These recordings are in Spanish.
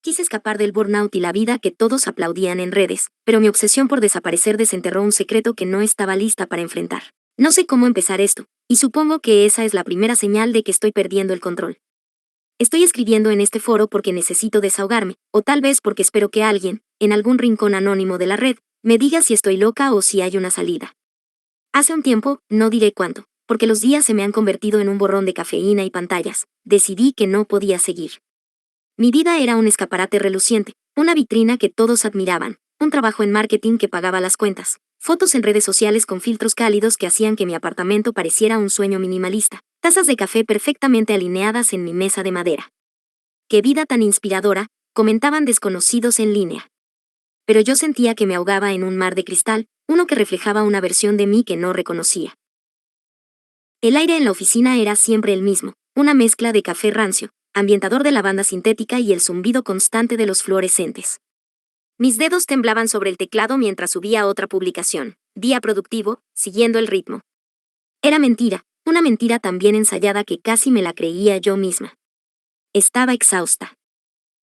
Quise escapar del burnout y la vida que todos aplaudían en redes, pero mi obsesión por desaparecer desenterró un secreto que no estaba lista para enfrentar. No sé cómo empezar esto, y supongo que esa es la primera señal de que estoy perdiendo el control. Estoy escribiendo en este foro porque necesito desahogarme, o tal vez porque espero que alguien, en algún rincón anónimo de la red, me diga si estoy loca o si hay una salida. Hace un tiempo, no diré cuánto, porque los días se me han convertido en un borrón de cafeína y pantallas, decidí que no podía seguir. Mi vida era un escaparate reluciente, una vitrina que todos admiraban, un trabajo en marketing que pagaba las cuentas, fotos en redes sociales con filtros cálidos que hacían que mi apartamento pareciera un sueño minimalista, tazas de café perfectamente alineadas en mi mesa de madera. ¡Qué vida tan inspiradora!, comentaban desconocidos en línea. Pero yo sentía que me ahogaba en un mar de cristal, uno que reflejaba una versión de mí que no reconocía. El aire en la oficina era siempre el mismo, una mezcla de café rancio, ambientador de lavanda sintética y el zumbido constante de los fluorescentes. Mis dedos temblaban sobre el teclado mientras subía otra publicación, día productivo, siguiendo el ritmo. Era mentira, una mentira tan bien ensayada que casi me la creía yo misma. Estaba exhausta.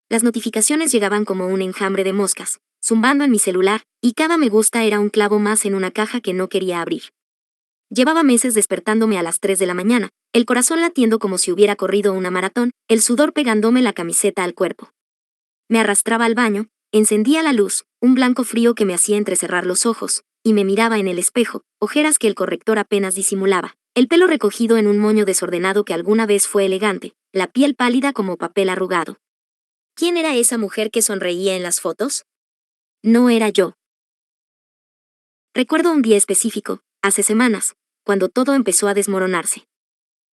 Las notificaciones llegaban como un enjambre de moscas, zumbando en mi celular, y cada me gusta era un clavo más en una caja que no quería abrir. Llevaba meses despertándome a las 3 de la mañana, el corazón latiendo como si hubiera corrido una maratón, el sudor pegándome la camiseta al cuerpo. Me arrastraba al baño, encendía la luz, un blanco frío que me hacía entrecerrar los ojos, y me miraba en el espejo, ojeras que el corrector apenas disimulaba, el pelo recogido en un moño desordenado que alguna vez fue elegante, la piel pálida como papel arrugado. ¿Quién era esa mujer que sonreía en las fotos? No era yo. Recuerdo un día específico, hace semanas, cuando todo empezó a desmoronarse.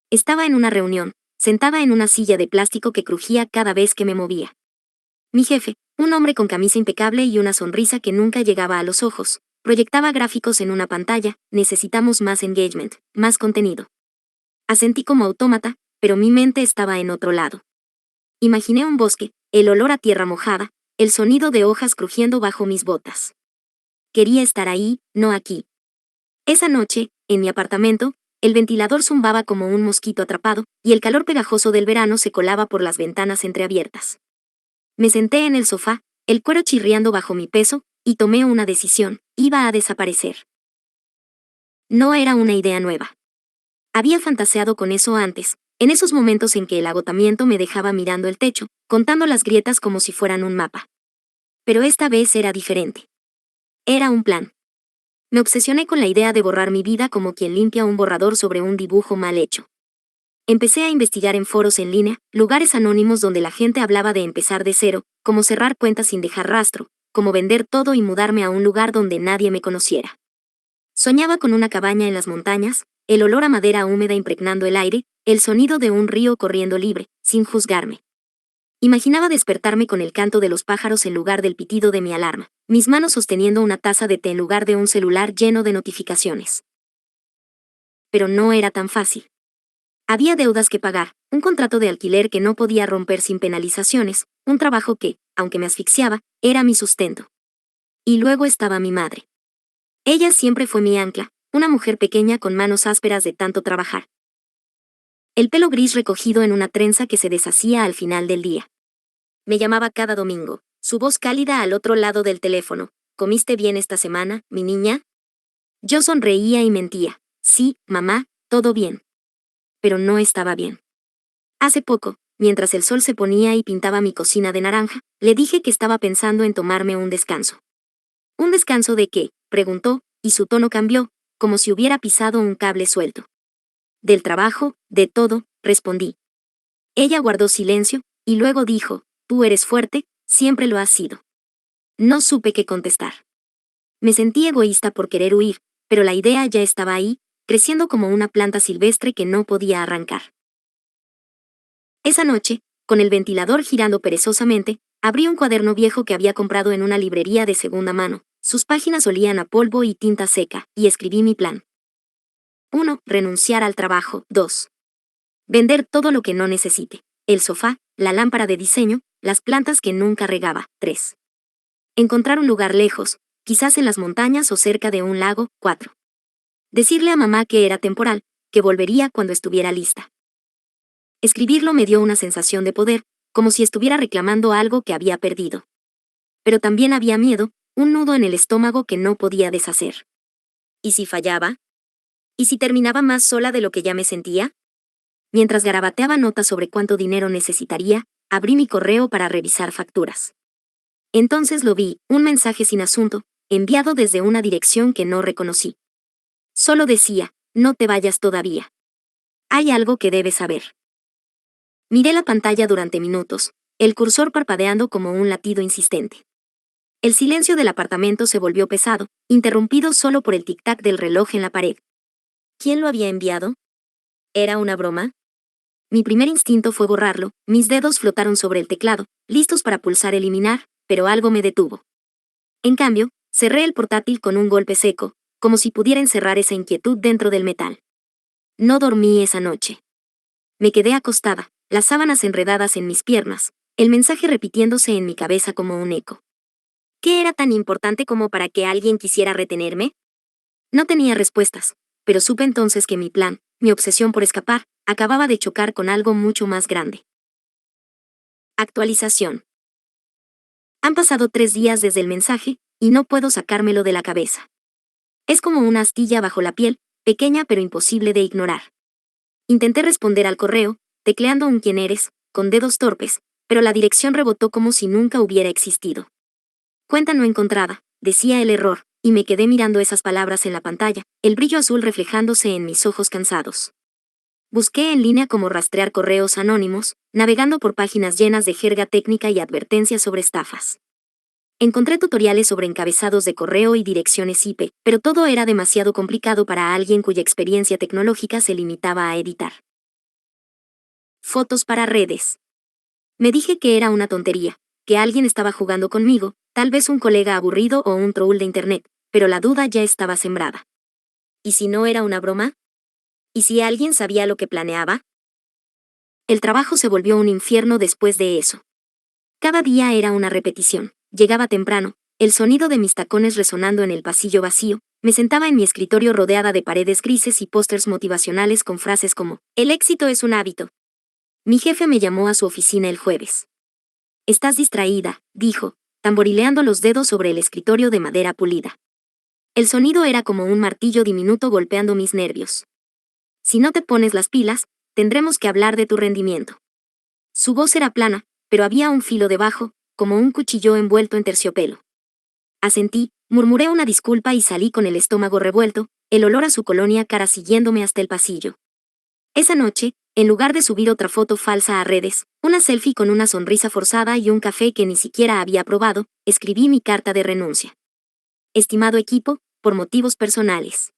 Estaba en una reunión, sentada en una silla de plástico que crujía cada vez que me movía. Mi jefe, un hombre con camisa impecable y una sonrisa que nunca llegaba a los ojos, proyectaba gráficos en una pantalla: necesitamos más engagement, más contenido. Asentí como autómata, pero mi mente estaba en otro lado. Imaginé un bosque, el olor a tierra mojada, el sonido de hojas crujiendo bajo mis botas. Quería estar ahí, no aquí. Esa noche, en mi apartamento, el ventilador zumbaba como un mosquito atrapado, y el calor pegajoso del verano se colaba por las ventanas entreabiertas. Me senté en el sofá, el cuero chirriando bajo mi peso, y tomé una decisión: iba a desaparecer. No era una idea nueva. Había fantaseado con eso antes, en esos momentos en que el agotamiento me dejaba mirando el techo, contando las grietas como si fueran un mapa. Pero esta vez era diferente. Era un plan. Me obsesioné con la idea de borrar mi vida como quien limpia un borrador sobre un dibujo mal hecho. Empecé a investigar en foros en línea, lugares anónimos donde la gente hablaba de empezar de cero, cómo cerrar cuentas sin dejar rastro, cómo vender todo y mudarme a un lugar donde nadie me conociera. Soñaba con una cabaña en las montañas, el olor a madera húmeda impregnando el aire, el sonido de un río corriendo libre, sin juzgarme. Imaginaba despertarme con el canto de los pájaros en lugar del pitido de mi alarma, mis manos sosteniendo una taza de té en lugar de un celular lleno de notificaciones. Pero no era tan fácil. Había deudas que pagar, un contrato de alquiler que no podía romper sin penalizaciones, un trabajo que, aunque me asfixiaba, era mi sustento. Y luego estaba mi madre. Ella siempre fue mi ancla, una mujer pequeña con manos ásperas de tanto trabajar. El pelo gris recogido en una trenza que se deshacía al final del día. Me llamaba cada domingo, su voz cálida al otro lado del teléfono: ¿comiste bien esta semana, mi niña? Yo sonreía y mentía: sí, mamá, todo bien. Pero no estaba bien. Hace poco, mientras el sol se ponía y pintaba mi cocina de naranja, le dije que estaba pensando en tomarme un descanso. ¿Un descanso de qué?, preguntó, y su tono cambió, como si hubiera pisado un cable suelto. Del trabajo, de todo, respondí. Ella guardó silencio, y luego dijo: tú eres fuerte, siempre lo has sido. No supe qué contestar. Me sentí egoísta por querer huir, pero la idea ya estaba ahí, creciendo como una planta silvestre que no podía arrancar. Esa noche, con el ventilador girando perezosamente, abrí un cuaderno viejo que había comprado en una librería de segunda mano. Sus páginas olían a polvo y tinta seca, y escribí mi plan. 1. Renunciar al trabajo. 2. Vender todo lo que no necesite: el sofá, la lámpara de diseño, las plantas que nunca regaba. 3. Encontrar un lugar lejos, quizás en las montañas o cerca de un lago. 4. Decirle a mamá que era temporal, que volvería cuando estuviera lista. Escribirlo me dio una sensación de poder, como si estuviera reclamando algo que había perdido. Pero también había miedo, un nudo en el estómago que no podía deshacer. ¿Y si fallaba? ¿Y si terminaba más sola de lo que ya me sentía? Mientras garabateaba notas sobre cuánto dinero necesitaría, abrí mi correo para revisar facturas. Entonces lo vi, un mensaje sin asunto, enviado desde una dirección que no reconocí. Solo decía, no te vayas todavía. Hay algo que debes saber. Miré la pantalla durante minutos, el cursor parpadeando como un latido insistente. El silencio del apartamento se volvió pesado, interrumpido solo por el tic-tac del reloj en la pared. ¿Quién lo había enviado? ¿Era una broma? Mi primer instinto fue borrarlo, mis dedos flotaron sobre el teclado, listos para pulsar eliminar, pero algo me detuvo. En cambio, cerré el portátil con un golpe seco, como si pudiera encerrar esa inquietud dentro del metal. No dormí esa noche. Me quedé acostada, las sábanas enredadas en mis piernas, el mensaje repitiéndose en mi cabeza como un eco. ¿Qué era tan importante como para que alguien quisiera retenerme? No tenía respuestas, pero supe entonces que mi plan, mi obsesión por escapar, acababa de chocar con algo mucho más grande. Actualización. Han pasado 3 días desde el mensaje, y no puedo sacármelo de la cabeza. Es como una astilla bajo la piel, pequeña pero imposible de ignorar. Intenté responder al correo, tecleando un quién eres, con dedos torpes, pero la dirección rebotó como si nunca hubiera existido. Cuenta no encontrada, decía el error, y me quedé mirando esas palabras en la pantalla, el brillo azul reflejándose en mis ojos cansados. Busqué en línea cómo rastrear correos anónimos, navegando por páginas llenas de jerga técnica y advertencias sobre estafas. Encontré tutoriales sobre encabezados de correo y direcciones IP, pero todo era demasiado complicado para alguien cuya experiencia tecnológica se limitaba a editar. Fotos para redes. Me dije que era una tontería, que alguien estaba jugando conmigo, tal vez un colega aburrido o un troll de internet, pero la duda ya estaba sembrada. ¿Y si no era una broma? ¿Y si alguien sabía lo que planeaba? El trabajo se volvió un infierno después de eso. Cada día era una repetición. Llegaba temprano, el sonido de mis tacones resonando en el pasillo vacío, me sentaba en mi escritorio rodeada de paredes grises y pósters motivacionales con frases como, el éxito es un hábito. Mi jefe me llamó a su oficina el jueves. Estás distraída, dijo, tamborileando los dedos sobre el escritorio de madera pulida. El sonido era como un martillo diminuto golpeando mis nervios. Si no te pones las pilas, tendremos que hablar de tu rendimiento. Su voz era plana, pero había un filo debajo, como un cuchillo envuelto en terciopelo. Asentí, murmuré una disculpa y salí con el estómago revuelto, el olor a su colonia cara siguiéndome hasta el pasillo. Esa noche, en lugar de subir otra foto falsa a redes, una selfie con una sonrisa forzada y un café que ni siquiera había probado, escribí mi carta de renuncia. Estimado equipo, por motivos personales.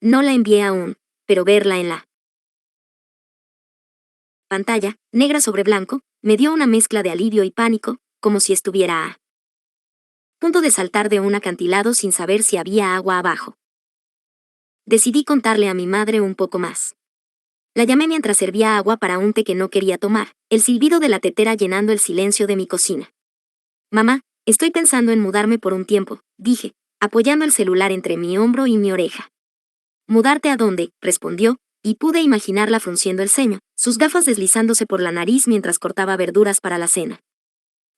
No la envié aún, pero verla en la pantalla, negra sobre blanco, me dio una mezcla de alivio y pánico, como si estuviera a punto de saltar de un acantilado sin saber si había agua abajo. Decidí contarle a mi madre un poco más. La llamé mientras servía agua para un té que no quería tomar, el silbido de la tetera llenando el silencio de mi cocina. Mamá, estoy pensando en mudarme por un tiempo, dije, apoyando el celular entre mi hombro y mi oreja. ¿Mudarte a dónde?, respondió, y pude imaginarla frunciendo el ceño, sus gafas deslizándose por la nariz mientras cortaba verduras para la cena.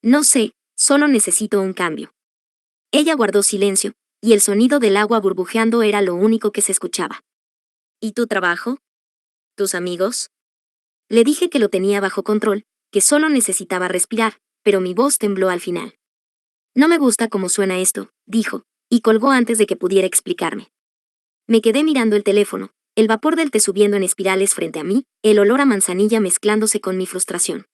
No sé, solo necesito un cambio. Ella guardó silencio, y el sonido del agua burbujeando era lo único que se escuchaba. ¿Y tu trabajo? ¿Tus amigos? Le dije que lo tenía bajo control, que solo necesitaba respirar, pero mi voz tembló al final. No me gusta cómo suena esto, dijo, y colgó antes de que pudiera explicarme. Me quedé mirando el teléfono, el vapor del té subiendo en espirales frente a mí, el olor a manzanilla mezclándose con mi frustración.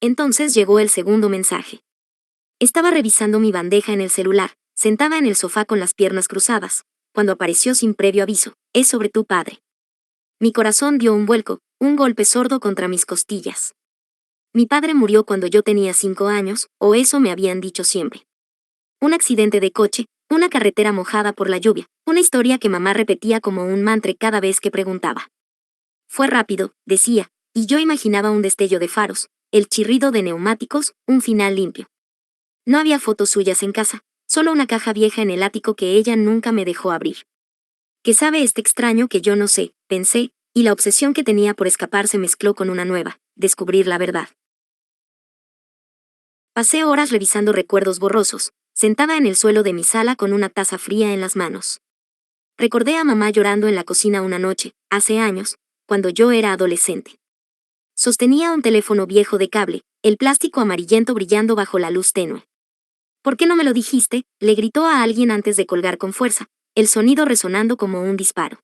Entonces llegó el segundo mensaje. Estaba revisando mi bandeja en el celular, sentada en el sofá con las piernas cruzadas, cuando apareció sin previo aviso, es sobre tu padre. Mi corazón dio un vuelco, un golpe sordo contra mis costillas. Mi padre murió cuando yo tenía 5 años, o eso me habían dicho siempre. Un accidente de coche, una carretera mojada por la lluvia, una historia que mamá repetía como un mantra cada vez que preguntaba. Fue rápido, decía, y yo imaginaba un destello de faros, el chirrido de neumáticos, un final limpio. No había fotos suyas en casa, solo una caja vieja en el ático que ella nunca me dejó abrir. ¿Qué sabe este extraño que yo no sé?, pensé, y la obsesión que tenía por escapar se mezcló con una nueva, descubrir la verdad. Pasé horas revisando recuerdos borrosos, sentada en el suelo de mi sala con una taza fría en las manos. Recordé a mamá llorando en la cocina una noche, hace años, cuando yo era adolescente. Sostenía un teléfono viejo de cable, el plástico amarillento brillando bajo la luz tenue. ¿Por qué no me lo dijiste?, le gritó a alguien antes de colgar con fuerza, el sonido resonando como un disparo.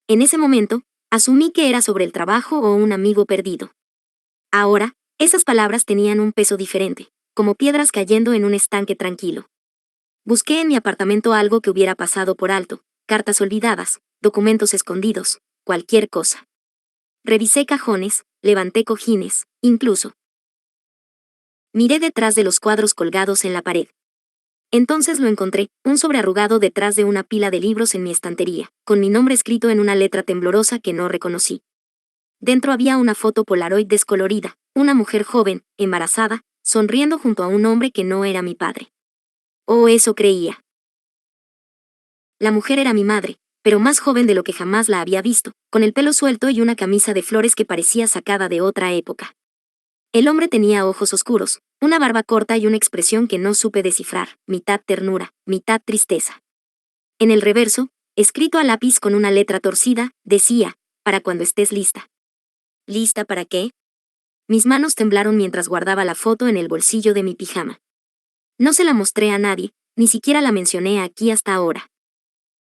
En ese momento, asumí que era sobre el trabajo o un amigo perdido. Ahora, esas palabras tenían un peso diferente, como piedras cayendo en un estanque tranquilo. Busqué en mi apartamento algo que hubiera pasado por alto, cartas olvidadas, documentos escondidos, cualquier cosa. Revisé cajones, levanté cojines, incluso. Miré detrás de los cuadros colgados en la pared. Entonces lo encontré, un sobre arrugado detrás de una pila de libros en mi estantería, con mi nombre escrito en una letra temblorosa que no reconocí. Dentro había una foto Polaroid descolorida, una mujer joven, embarazada, sonriendo junto a un hombre que no era mi padre. Oh, eso creía. La mujer era mi madre, pero más joven de lo que jamás la había visto, con el pelo suelto y una camisa de flores que parecía sacada de otra época. El hombre tenía ojos oscuros, una barba corta y una expresión que no supe descifrar, mitad ternura, mitad tristeza. En el reverso, escrito a lápiz con una letra torcida, decía, para cuando estés lista. ¿Lista para qué? Mis manos temblaron mientras guardaba la foto en el bolsillo de mi pijama. No se la mostré a nadie, ni siquiera la mencioné aquí hasta ahora.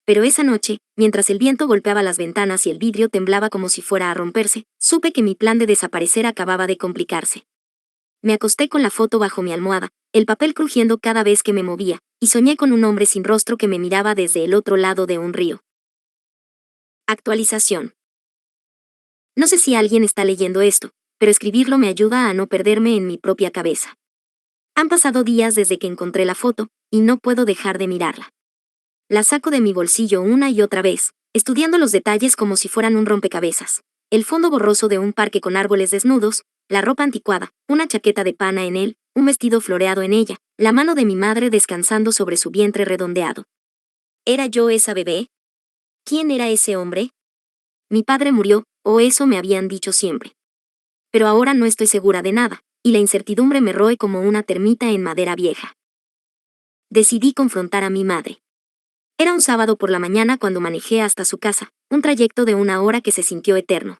Pero esa noche, mientras el viento golpeaba las ventanas y el vidrio temblaba como si fuera a romperse, supe que mi plan de desaparecer acababa de complicarse. Me acosté con la foto bajo mi almohada, el papel crujiendo cada vez que me movía, y soñé con un hombre sin rostro que me miraba desde el otro lado de un río. Actualización. No sé si alguien está leyendo esto, pero escribirlo me ayuda a no perderme en mi propia cabeza. Han pasado días desde que encontré la foto, y no puedo dejar de mirarla. La saco de mi bolsillo una y otra vez, estudiando los detalles como si fueran un rompecabezas. El fondo borroso de un parque con árboles desnudos, la ropa anticuada, una chaqueta de pana en él, un vestido floreado en ella, la mano de mi madre descansando sobre su vientre redondeado. ¿Era yo esa bebé? ¿Quién era ese hombre? Mi padre murió, o eso me habían dicho siempre. Pero ahora no estoy segura de nada, y la incertidumbre me roe como una termita en madera vieja. Decidí confrontar a mi madre. Era un sábado por la mañana cuando manejé hasta su casa, un trayecto de 1 hora que se sintió eterno.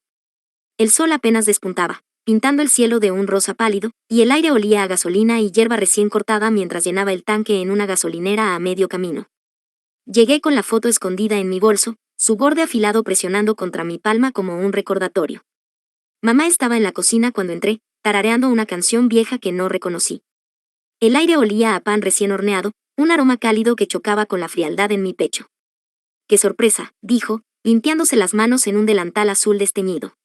El sol apenas despuntaba, pintando el cielo de un rosa pálido, y el aire olía a gasolina y hierba recién cortada mientras llenaba el tanque en una gasolinera a medio camino. Llegué con la foto escondida en mi bolso, su borde afilado presionando contra mi palma como un recordatorio. Mamá estaba en la cocina cuando entré, tarareando una canción vieja que no reconocí. El aire olía a pan recién horneado, un aroma cálido que chocaba con la frialdad en mi pecho. ¡Qué sorpresa!, dijo, limpiándose las manos en un delantal azul desteñido.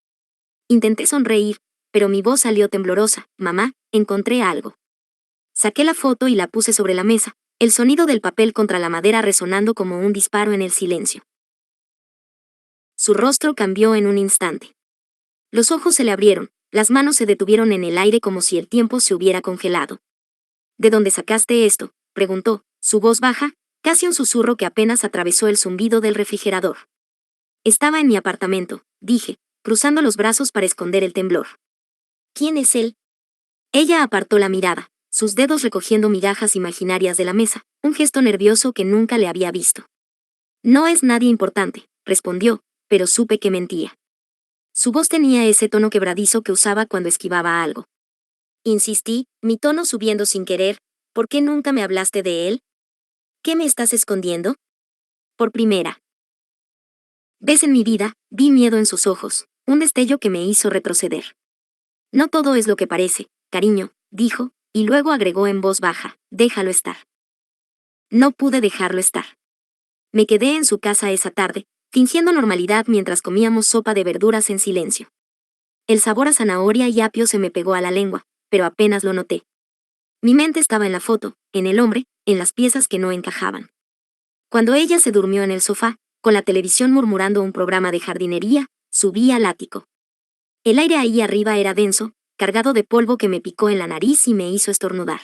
Intenté sonreír, pero mi voz salió temblorosa. Mamá, encontré algo. Saqué la foto y la puse sobre la mesa, el sonido del papel contra la madera resonando como un disparo en el silencio. Su rostro cambió en un instante. Los ojos se le abrieron, las manos se detuvieron en el aire como si el tiempo se hubiera congelado. ¿De dónde sacaste esto?, preguntó, su voz baja, casi un susurro que apenas atravesó el zumbido del refrigerador. Estaba en mi apartamento, dije, cruzando los brazos para esconder el temblor. ¿Quién es él? Ella apartó la mirada, sus dedos recogiendo migajas imaginarias de la mesa, un gesto nervioso que nunca le había visto. No es nadie importante, respondió, pero supe que mentía. Su voz tenía ese tono quebradizo que usaba cuando esquivaba algo. Insistí, mi tono subiendo sin querer. ¿Por qué nunca me hablaste de él? ¿Qué me estás escondiendo? Por primera vez en mi vida, vi miedo en sus ojos, un destello que me hizo retroceder. No todo es lo que parece, cariño, dijo, y luego agregó en voz baja, déjalo estar. No pude dejarlo estar. Me quedé en su casa esa tarde, fingiendo normalidad mientras comíamos sopa de verduras en silencio. El sabor a zanahoria y apio se me pegó a la lengua, pero apenas lo noté. Mi mente estaba en la foto, en el hombre, en las piezas que no encajaban. Cuando ella se durmió en el sofá, con la televisión murmurando un programa de jardinería, subí al ático. El aire ahí arriba era denso, cargado de polvo que me picó en la nariz y me hizo estornudar.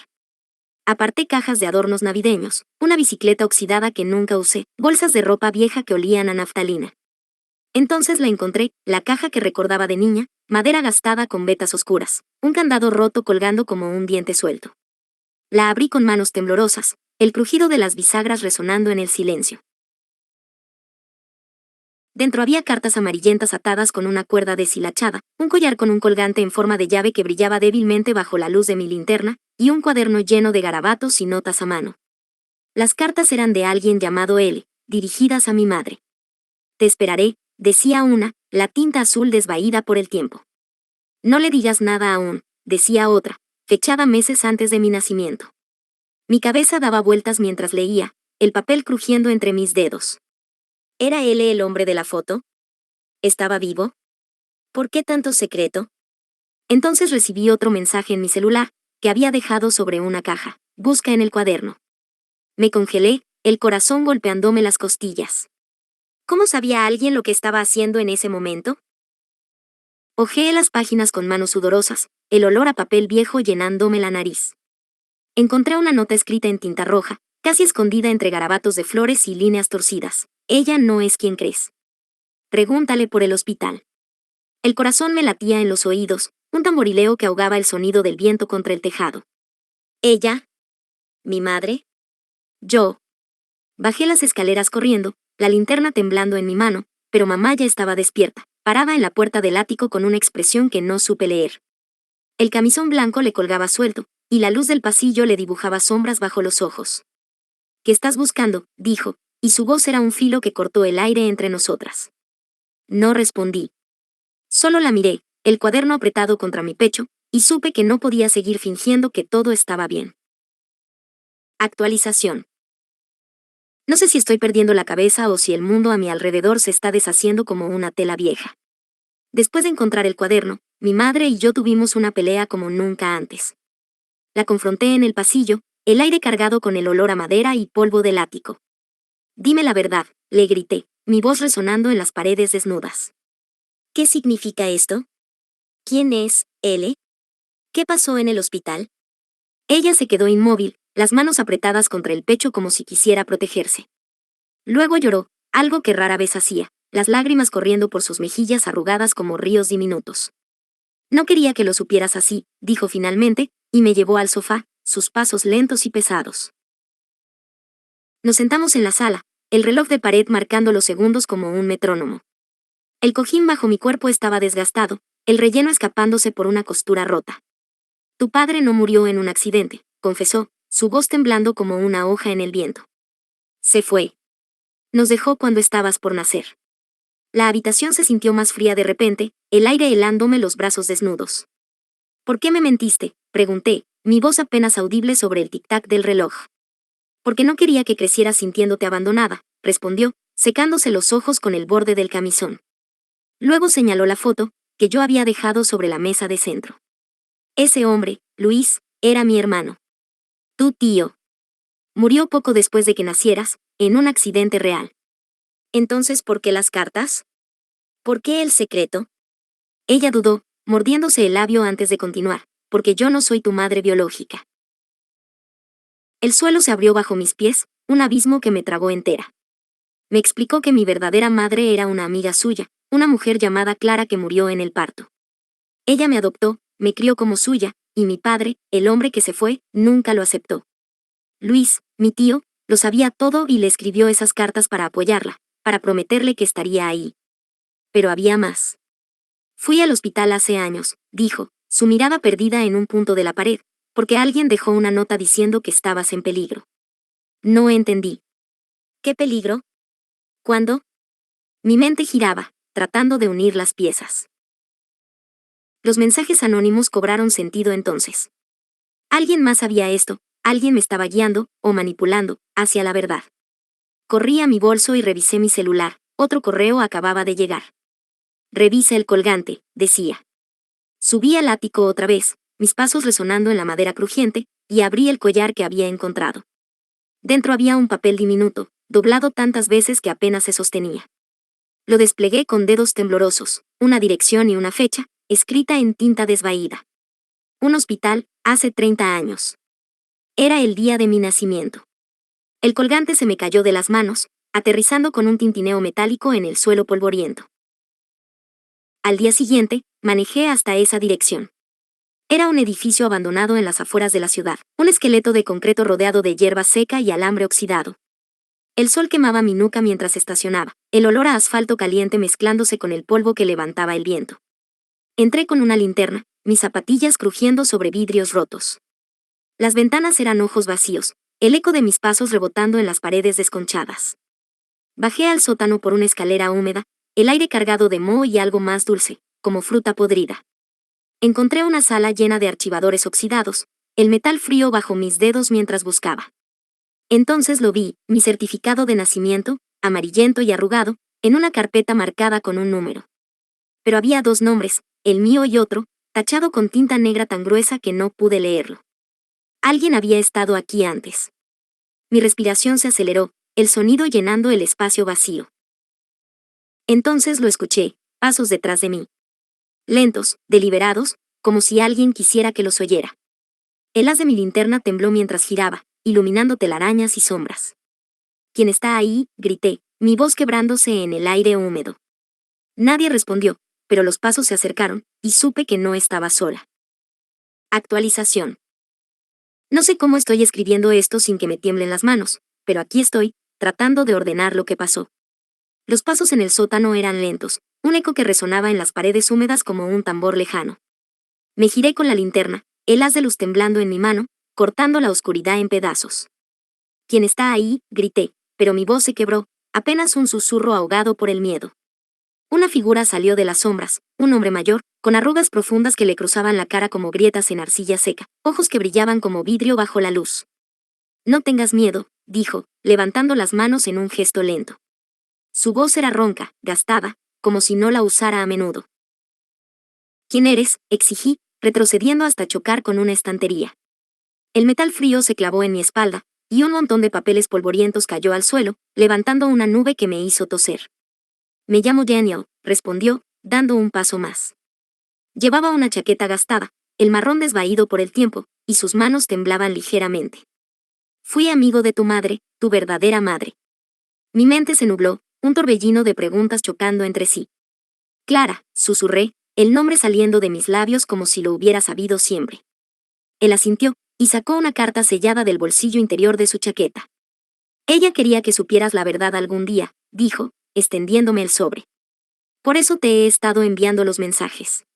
Aparté cajas de adornos navideños, una bicicleta oxidada que nunca usé, bolsas de ropa vieja que olían a naftalina. Entonces la encontré, la caja que recordaba de niña, madera gastada con vetas oscuras, un candado roto colgando como un diente suelto. La abrí con manos temblorosas, el crujido de las bisagras resonando en el silencio. Dentro había cartas amarillentas atadas con una cuerda deshilachada, un collar con un colgante en forma de llave que brillaba débilmente bajo la luz de mi linterna, y un cuaderno lleno de garabatos y notas a mano. Las cartas eran de alguien llamado L, dirigidas a mi madre. Te esperaré, decía una, la tinta azul desvaída por el tiempo. No le digas nada aún, decía otra, fechada meses antes de mi nacimiento. Mi cabeza daba vueltas mientras leía, el papel crujiendo entre mis dedos. ¿Era él el hombre de la foto? ¿Estaba vivo? ¿Por qué tanto secreto? Entonces recibí otro mensaje en mi celular, que había dejado sobre una caja. Busca en el cuaderno. Me congelé, el corazón golpeándome las costillas. ¿Cómo sabía alguien lo que estaba haciendo en ese momento? Hojeé las páginas con manos sudorosas, el olor a papel viejo llenándome la nariz. Encontré una nota escrita en tinta roja, casi escondida entre garabatos de flores y líneas torcidas. Ella no es quien crees. Pregúntale por el hospital. El corazón me latía en los oídos, un tamborileo que ahogaba el sonido del viento contra el tejado. ¿Ella? ¿Mi madre? Yo. Bajé las escaleras corriendo, la linterna temblando en mi mano, pero mamá ya estaba despierta, parada en la puerta del ático con una expresión que no supe leer. El camisón blanco le colgaba suelto, y la luz del pasillo le dibujaba sombras bajo los ojos. ¿Qué estás buscando?, dijo, y su voz era un filo que cortó el aire entre nosotras. No respondí. Solo la miré, el cuaderno apretado contra mi pecho, y supe que no podía seguir fingiendo que todo estaba bien. Actualización. No sé si estoy perdiendo la cabeza o si el mundo a mi alrededor se está deshaciendo como una tela vieja. Después de encontrar el cuaderno, mi madre y yo tuvimos una pelea como nunca antes. La confronté en el pasillo, el aire cargado con el olor a madera y polvo del ático. Dime la verdad, le grité, mi voz resonando en las paredes desnudas. ¿Qué significa esto? ¿Quién es L? ¿Qué pasó en el hospital? Ella se quedó inmóvil, las manos apretadas contra el pecho como si quisiera protegerse. Luego lloró, algo que rara vez hacía, las lágrimas corriendo por sus mejillas arrugadas como ríos diminutos. No quería que lo supieras así, dijo finalmente, y me llevó al sofá, sus pasos lentos y pesados. Nos sentamos en la sala, el reloj de pared marcando los segundos como un metrónomo. El cojín bajo mi cuerpo estaba desgastado, el relleno escapándose por una costura rota. Tu padre no murió en un accidente, confesó, su voz temblando como una hoja en el viento. Se fue. Nos dejó cuando estabas por nacer. La habitación se sintió más fría de repente, el aire helándome los brazos desnudos. ¿Por qué me mentiste?, pregunté, mi voz apenas audible sobre el tic-tac del reloj. Porque no quería que crecieras sintiéndote abandonada, respondió, secándose los ojos con el borde del camisón. Luego señaló la foto, que yo había dejado sobre la mesa de centro. Ese hombre, Luis, era mi hermano. Tu tío. Murió poco después de que nacieras, en un accidente real. Entonces, ¿por qué las cartas? ¿Por qué el secreto? Ella dudó, mordiéndose el labio antes de continuar, porque yo no soy tu madre biológica. El suelo se abrió bajo mis pies, un abismo que me tragó entera. Me explicó que mi verdadera madre era una amiga suya, una mujer llamada Clara que murió en el parto. Ella me adoptó, me crió como suya, y mi padre, el hombre que se fue, nunca lo aceptó. Luis, mi tío, lo sabía todo y le escribió esas cartas para apoyarla, para prometerle que estaría ahí. Pero había más. Fui al hospital hace años, dijo, su mirada perdida en un punto de la pared, porque alguien dejó una nota diciendo que estabas en peligro. No entendí. ¿Qué peligro? ¿Cuándo? Mi mente giraba, tratando de unir las piezas. Los mensajes anónimos cobraron sentido entonces. Alguien más sabía esto, alguien me estaba guiando, o manipulando, hacia la verdad. Corrí a mi bolso y revisé mi celular, otro correo acababa de llegar. Revisa el colgante, decía. Subí al ático otra vez, mis pasos resonando en la madera crujiente, y abrí el collar que había encontrado. Dentro había un papel diminuto, doblado tantas veces que apenas se sostenía. Lo desplegué con dedos temblorosos, una dirección y una fecha, escrita en tinta desvaída. Un hospital, hace 30 años. Era el día de mi nacimiento. El colgante se me cayó de las manos, aterrizando con un tintineo metálico en el suelo polvoriento. Al día siguiente, manejé hasta esa dirección. Era un edificio abandonado en las afueras de la ciudad, un esqueleto de concreto rodeado de hierba seca y alambre oxidado. El sol quemaba mi nuca mientras estacionaba, el olor a asfalto caliente mezclándose con el polvo que levantaba el viento. Entré con una linterna, mis zapatillas crujiendo sobre vidrios rotos. Las ventanas eran ojos vacíos, el eco de mis pasos rebotando en las paredes desconchadas. Bajé al sótano por una escalera húmeda, el aire cargado de moho y algo más dulce, como fruta podrida. Encontré una sala llena de archivadores oxidados, el metal frío bajo mis dedos mientras buscaba. Entonces lo vi, mi certificado de nacimiento, amarillento y arrugado, en una carpeta marcada con un número. Pero había dos nombres, el mío y otro, tachado con tinta negra tan gruesa que no pude leerlo. Alguien había estado aquí antes. Mi respiración se aceleró, el sonido llenando el espacio vacío. Entonces lo escuché, pasos detrás de mí. Lentos, deliberados, como si alguien quisiera que los oyera. El haz de mi linterna tembló mientras giraba, iluminando telarañas y sombras. ¿Quién está ahí?, grité, mi voz quebrándose en el aire húmedo. Nadie respondió, pero los pasos se acercaron, y supe que no estaba sola. Actualización. No sé cómo estoy escribiendo esto sin que me tiemblen las manos, pero aquí estoy, tratando de ordenar lo que pasó. Los pasos en el sótano eran lentos, un eco que resonaba en las paredes húmedas como un tambor lejano. Me giré con la linterna, el haz de luz temblando en mi mano, cortando la oscuridad en pedazos. ¿Quién está ahí?, grité, pero mi voz se quebró, apenas un susurro ahogado por el miedo. Una figura salió de las sombras, un hombre mayor, con arrugas profundas que le cruzaban la cara como grietas en arcilla seca, ojos que brillaban como vidrio bajo la luz. No tengas miedo, dijo, levantando las manos en un gesto lento. Su voz era ronca, gastada, como si no la usara a menudo. ¿Quién eres?, exigí, retrocediendo hasta chocar con una estantería. El metal frío se clavó en mi espalda, y un montón de papeles polvorientos cayó al suelo, levantando una nube que me hizo toser. Me llamo Daniel, respondió, dando un paso más. Llevaba una chaqueta gastada, el marrón desvaído por el tiempo, y sus manos temblaban ligeramente. Fui amigo de tu madre, tu verdadera madre. Mi mente se nubló, un torbellino de preguntas chocando entre sí. Clara, susurré, el nombre saliendo de mis labios como si lo hubiera sabido siempre. Él asintió, y sacó una carta sellada del bolsillo interior de su chaqueta. Ella quería que supieras la verdad algún día, dijo, extendiéndome el sobre. Por eso te he estado enviando los mensajes.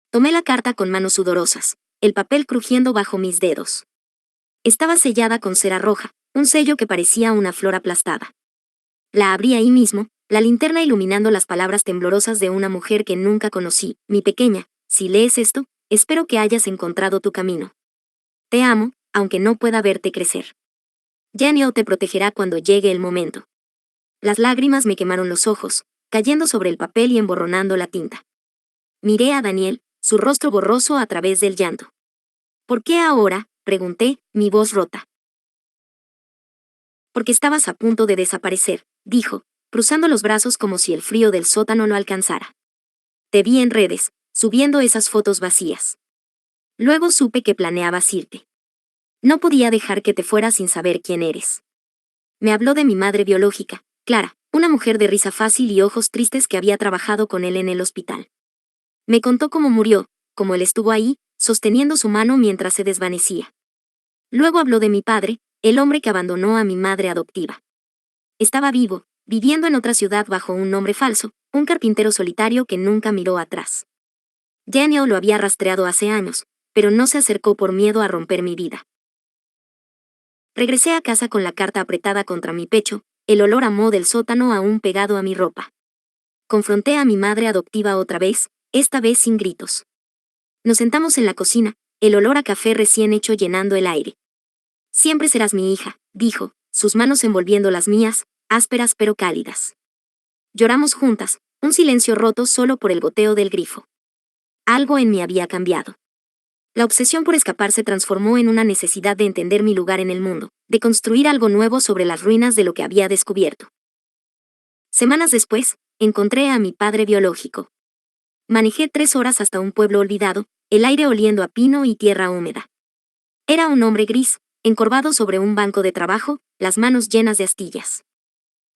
Tomé la carta con manos sudorosas, el papel crujiendo bajo mis dedos. Estaba sellada con cera roja, un sello que parecía una flor aplastada. La abrí ahí mismo, la linterna iluminando las palabras temblorosas de una mujer que nunca conocí. Mi pequeña, si lees esto, espero que hayas encontrado tu camino. Te amo, aunque no pueda verte crecer. Daniel te protegerá cuando llegue el momento. Las lágrimas me quemaron los ojos, cayendo sobre el papel y emborronando la tinta. Miré a Daniel, su rostro borroso a través del llanto. ¿Por qué ahora?, pregunté, mi voz rota. Porque estabas a punto de desaparecer, dijo, cruzando los brazos como si el frío del sótano lo alcanzara. Te vi en redes, subiendo esas fotos vacías. Luego supe que planeabas irte. No podía dejar que te fueras sin saber quién eres. Me habló de mi madre biológica, Clara, una mujer de risa fácil y ojos tristes que había trabajado con él en el hospital. Me contó cómo murió, cómo él estuvo ahí, sosteniendo su mano mientras se desvanecía. Luego habló de mi padre, el hombre que abandonó a mi madre adoptiva. Estaba vivo, viviendo en otra ciudad bajo un nombre falso, un carpintero solitario que nunca miró atrás. Daniel lo había rastreado hace años, pero no se acercó por miedo a romper mi vida. Regresé a casa con la carta apretada contra mi pecho, el olor a moho del sótano aún pegado a mi ropa. Confronté a mi madre adoptiva otra vez, esta vez sin gritos. Nos sentamos en la cocina, el olor a café recién hecho llenando el aire. Siempre serás mi hija, dijo, sus manos envolviendo las mías, ásperas pero cálidas. Lloramos juntas, un silencio roto solo por el goteo del grifo. Algo en mí había cambiado. La obsesión por escapar se transformó en una necesidad de entender mi lugar en el mundo, de construir algo nuevo sobre las ruinas de lo que había descubierto. Semanas después, encontré a mi padre biológico. Manejé 3 horas hasta un pueblo olvidado, el aire oliendo a pino y tierra húmeda. Era un hombre gris, encorvado sobre un banco de trabajo, las manos llenas de astillas.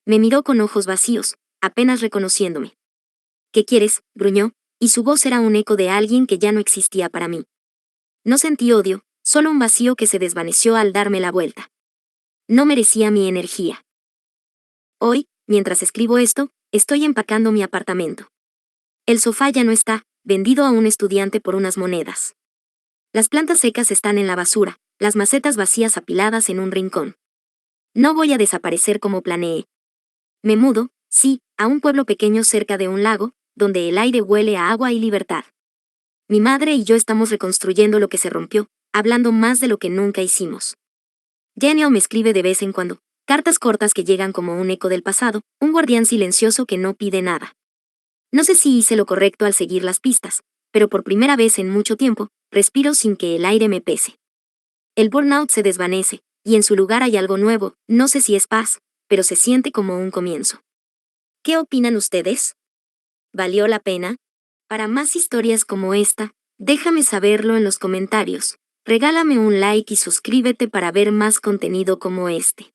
Me miró con ojos vacíos, apenas reconociéndome. ¿Qué quieres?, gruñó, y su voz era un eco de alguien que ya no existía para mí. No sentí odio, solo un vacío que se desvaneció al darme la vuelta. No merecía mi energía. Hoy, mientras escribo esto, estoy empacando mi apartamento. El sofá ya no está, vendido a un estudiante por unas monedas. Las plantas secas están en la basura, las macetas vacías apiladas en un rincón. No voy a desaparecer como planeé. Me mudo, sí, a un pueblo pequeño cerca de un lago, donde el aire huele a agua y libertad. Mi madre y yo estamos reconstruyendo lo que se rompió, hablando más de lo que nunca hicimos. Daniel me escribe de vez en cuando, cartas cortas que llegan como un eco del pasado, un guardián silencioso que no pide nada. No sé si hice lo correcto al seguir las pistas, pero por primera vez en mucho tiempo, respiro sin que el aire me pese. El burnout se desvanece, y en su lugar hay algo nuevo, no sé si es paz, pero se siente como un comienzo. ¿Qué opinan ustedes? ¿Valió la pena? Para más historias como esta, déjame saberlo en los comentarios. Regálame un like y suscríbete para ver más contenido como este.